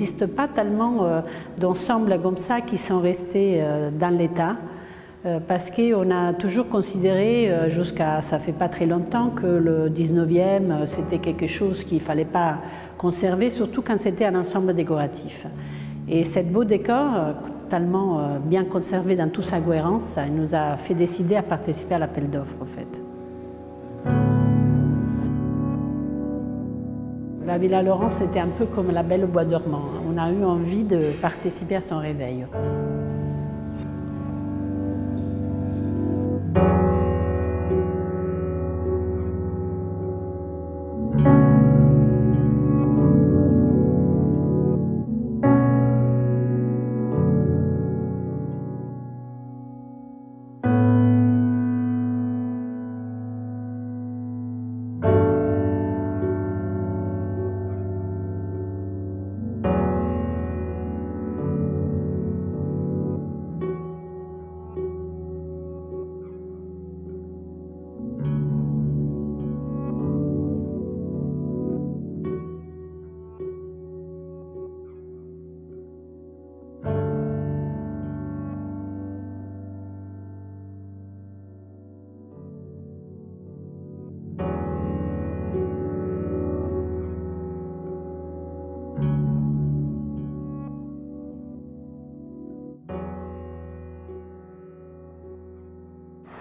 n'existe pas tellement d'ensembles comme ça qui sont restés dans l'État. Parce qu'on a toujours considéré, ça fait pas très longtemps, que le 19e, c'était quelque chose qu'il ne fallait pas conserver, surtout quand c'était un ensemble décoratif. Et cet beau décor, tellement bien conservé dans toute sa cohérence, ça nous a fait décider à participer à l'appel d'offres, en fait. La Villa Laurence, c'était un peu comme la Belle au bois dormant. On a eu envie de participer à son réveil.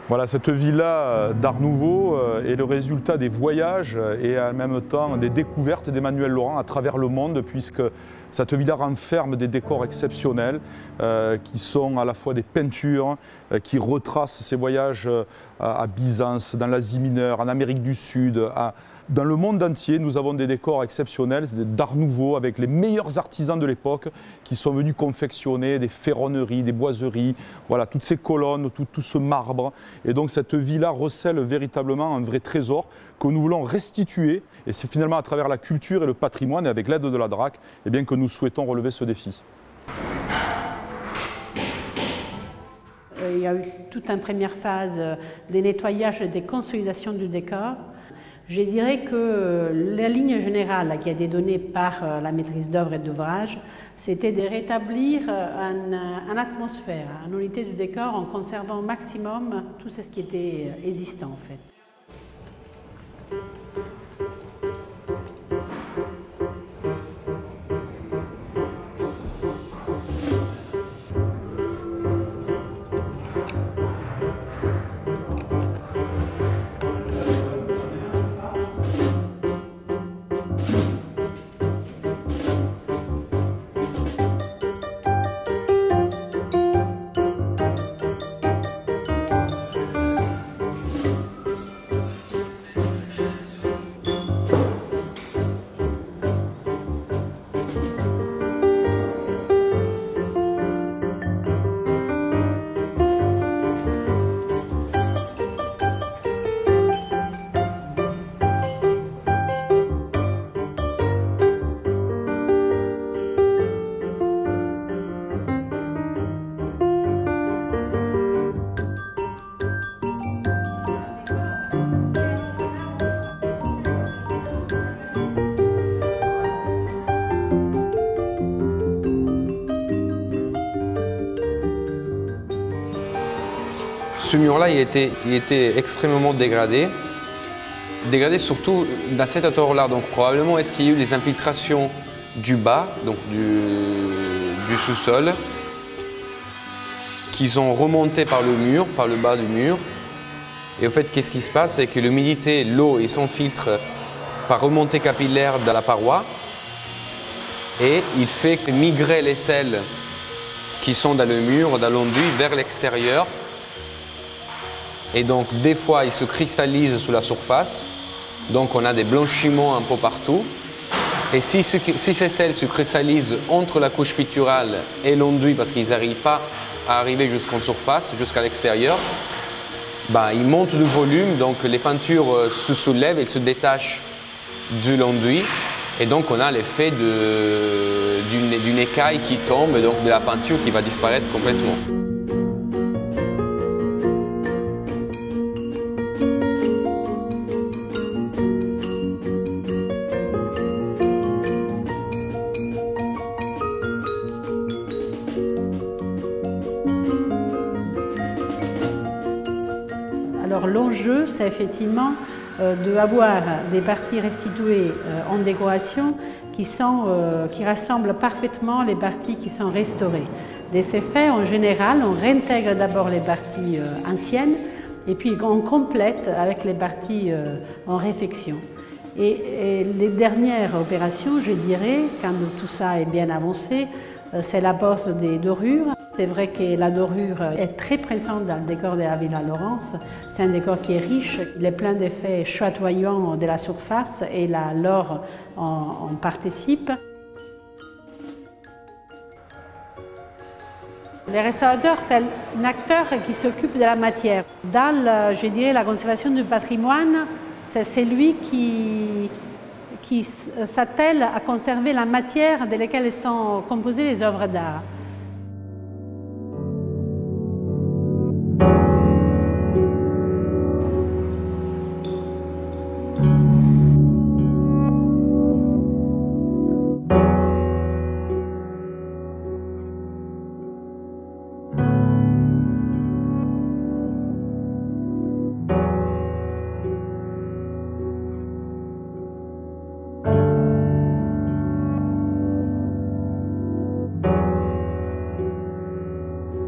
Voilà, cette villa d'Art Nouveau est le résultat des voyages et en même temps des découvertes d'Emmanuel Laurent à travers le monde, puisque cette villa renferme des décors exceptionnels qui sont à la fois des peintures qui retracent ses voyages à Byzance, dans l'Asie mineure, en Amérique du Sud, dans le monde entier. Nous avons des décors exceptionnels d'Art Nouveau avec les meilleurs artisans de l'époque qui sont venus confectionner des ferronneries, des boiseries, voilà, toutes ces colonnes, tout ce marbre. Et donc cette villa recèle véritablement un vrai trésor que nous voulons restituer. Et c'est finalement à travers la culture et le patrimoine et avec l'aide de la DRAC eh bien, que nous souhaitons relever ce défi. Il y a eu toute une première phase des nettoyages et des consolidations du décor. Je dirais que la ligne générale qui a été donnée par la maîtrise d'œuvre et d'ouvrage, c'était de rétablir une atmosphère, une unité du décor en conservant au maximum tout ce qui était existant en fait. Ce mur-là, il était extrêmement dégradé. Dégradé surtout dans cet endroit-là. Donc probablement, est-ce qu'il y a eu des infiltrations du bas, donc du sous-sol, qui sont remontées par le mur, par le bas du mur. Et au fait, qu'est-ce qui se passe? C'est que l'humidité, l'eau, ils s'infiltrent par remontée capillaire dans la paroi. Et il fait migrer les sels qui sont dans le mur, dans l'enduit, vers l'extérieur. Et donc, des fois, ils se cristallisent sous la surface. Donc, on a des blanchiments un peu partout. Et si ces sels se cristallisent entre la couche picturale et l'enduit, parce qu'ils n'arrivent pas à arriver jusqu'en surface, jusqu'à l'extérieur, bah, ils montent de volume. Donc, les peintures se soulèvent et se détachent de l'enduit. Et donc, on a l'effet d'une écaille qui tombe, et donc de la peinture qui va disparaître complètement. Alors l'enjeu, c'est effectivement d'avoir des parties restituées en décoration qui rassemblent parfaitement les parties qui sont restaurées. De ces faits, en général, on réintègre d'abord les parties anciennes et puis on complète avec les parties en réfection. Et les dernières opérations, je dirais, quand tout ça est bien avancé, c'est la pose des dorures. C'est vrai que la dorure est très présente dans le décor de la Villa Laurence. C'est un décor qui est riche, il est plein d'effets chatoyants de la surface et l'or en participe. Le restaurateur, c'est un acteur qui s'occupe de la matière. Dans, je dirais, la conservation du patrimoine, c'est lui qui s'attelle à conserver la matière de laquelle sont composées les œuvres d'art.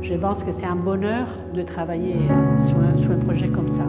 Je pense que c'est un bonheur de travailler sur un projet comme ça.